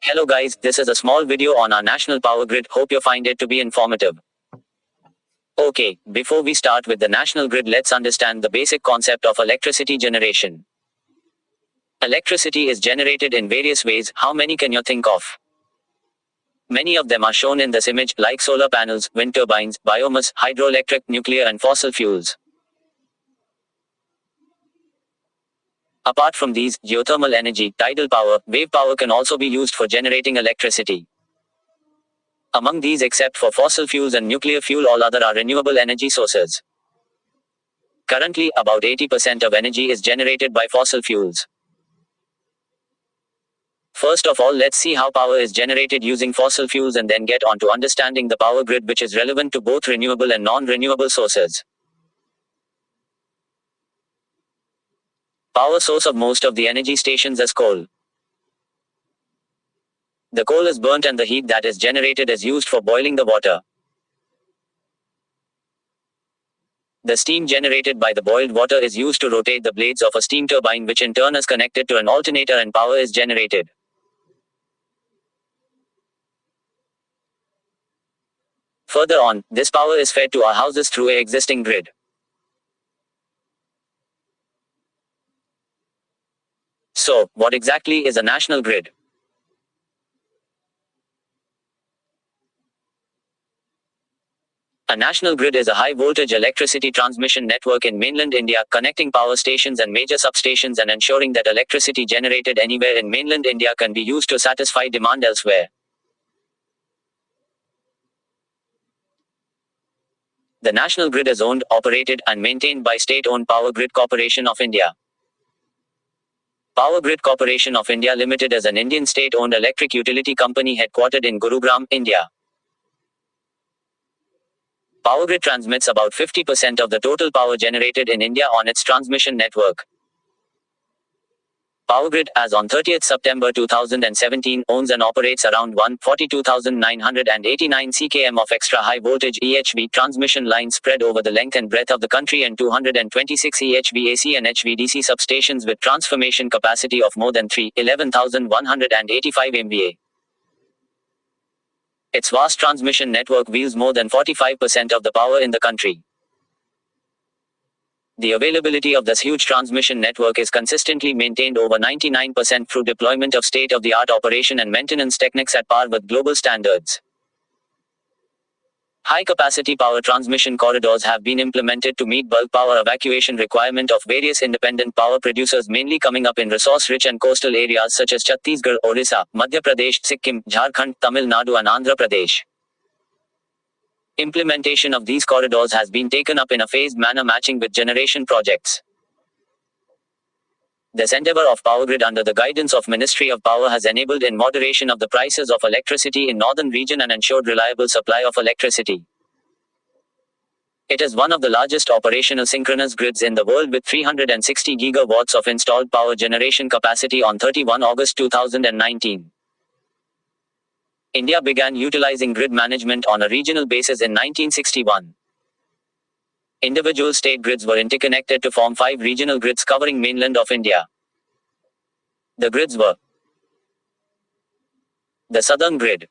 Hello guys, this is a small video on our national power grid. Hope you find it to be informative. Okay, before we start with the national grid, let's understand the basic concept of electricity generation. Electricity is generated in various ways. How many can you think of? Many of them are shown in this image, like solar panels, wind turbines, biomass, hydroelectric, nuclear and fossil fuels. Apart from these, geothermal energy, tidal power, wave power can also be used for generating electricity. Among these, except for fossil fuels and nuclear fuel, all other are renewable energy sources. Currently, about 80% of energy is generated by fossil fuels. First of all, let's see how power is generated using fossil fuels and then get on to understanding the power grid, which is relevant to both renewable and non-renewable sources. Power source of most of the energy stations is coal. The coal is burnt and the heat that is generated is used for boiling the water. The steam generated by the boiled water is used to rotate the blades of a steam turbine, which in turn is connected to an alternator and power is generated. Further on, this power is fed to our houses through an existing grid. So, what exactly is a national grid? A national grid is a high-voltage electricity transmission network in mainland India, connecting power stations and major substations and ensuring that electricity generated anywhere in mainland India can be used to satisfy demand elsewhere. The national grid is owned, operated, and maintained by state-owned Power Grid Corporation of India. Power Grid Corporation of India Limited is an Indian state-owned electric utility company headquartered in Gurugram, India. Power Grid transmits about 50% of the total power generated in India on its transmission network. Power Grid, as on 30th September 2017, owns and operates around 142,989 km of extra high voltage EHV transmission lines spread over the length and breadth of the country and 226 EHV-AC and HVDC substations with transformation capacity of more than 11,185 MVA. Its vast transmission network wields more than 45% of the power in the country. The availability of this huge transmission network is consistently maintained over 99% through deployment of state-of-the-art operation and maintenance techniques at par with global standards. High-capacity power transmission corridors have been implemented to meet bulk power evacuation requirement of various independent power producers, mainly coming up in resource-rich and coastal areas such as Chhattisgarh, Orissa, Madhya Pradesh, Sikkim, Jharkhand, Tamil Nadu and Andhra Pradesh. Implementation of these corridors has been taken up in a phased manner, matching with generation projects. This endeavor of Power Grid under the guidance of Ministry of Power has enabled in moderation of the prices of electricity in northern region and ensured reliable supply of electricity. It is one of the largest operational synchronous grids in the world with 360 gigawatts of installed power generation capacity on 31 August 2019. India began utilizing grid management on a regional basis in 1961. Individual state grids were interconnected to form 5 regional grids covering mainland of India. The grids were the Southern Grid,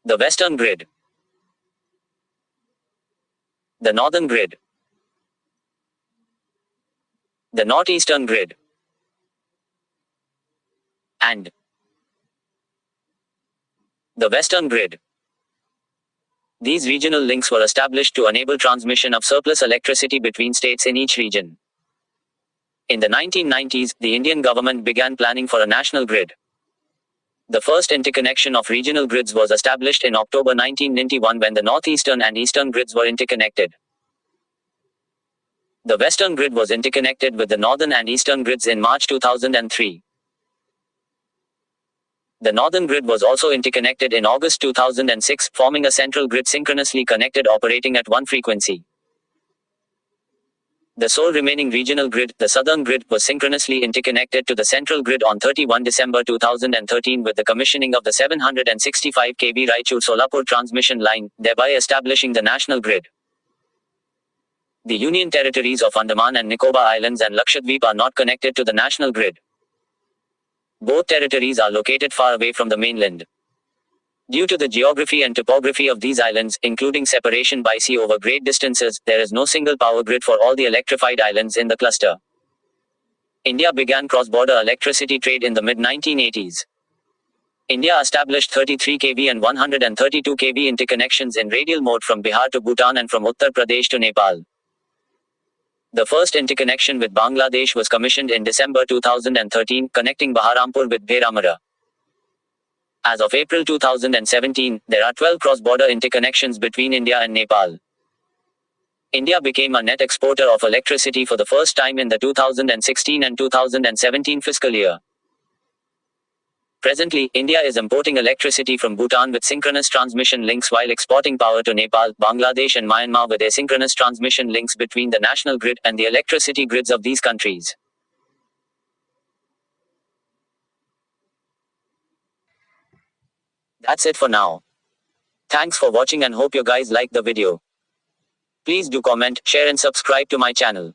the Western Grid, the Northern Grid, the Northeastern Grid, and the Western Grid. These regional links were established to enable transmission of surplus electricity between states in each region. In the 1990s, the Indian government began planning for a national grid. The first interconnection of regional grids was established in October 1991 when the northeastern and eastern grids were interconnected. The western grid was interconnected with the northern and eastern grids in March 2003. The northern grid was also interconnected in August 2006, forming a central grid synchronously connected operating at one frequency. The sole remaining regional grid, the southern grid, was synchronously interconnected to the central grid on 31 December 2013 with the commissioning of the 765 kV Raichur-Solapur transmission line, thereby establishing the national grid. The Union territories of Andaman and Nicobar Islands and Lakshadweep are not connected to the national grid. Both territories are located far away from the mainland. Due to the geography and topography of these islands, including separation by sea over great distances, there is no single power grid for all the electrified islands in the cluster. India began cross-border electricity trade in the mid-1980s. India established 33 kV and 132 kV interconnections in radial mode from Bihar to Bhutan and from Uttar Pradesh to Nepal. The first interconnection with Bangladesh was commissioned in December 2013, connecting Baharampur with Bheramara. As of April 2017, there are 12 cross-border interconnections between India and Nepal. India became a net exporter of electricity for the first time in the 2016 and 2017 fiscal year. Presently, India is importing electricity from Bhutan with synchronous transmission links while exporting power to Nepal, Bangladesh and Myanmar with asynchronous transmission links between the national grid and the electricity grids of these countries. That's it for now. Thanks for watching and hope you guys liked the video. Please do comment, share and subscribe to my channel.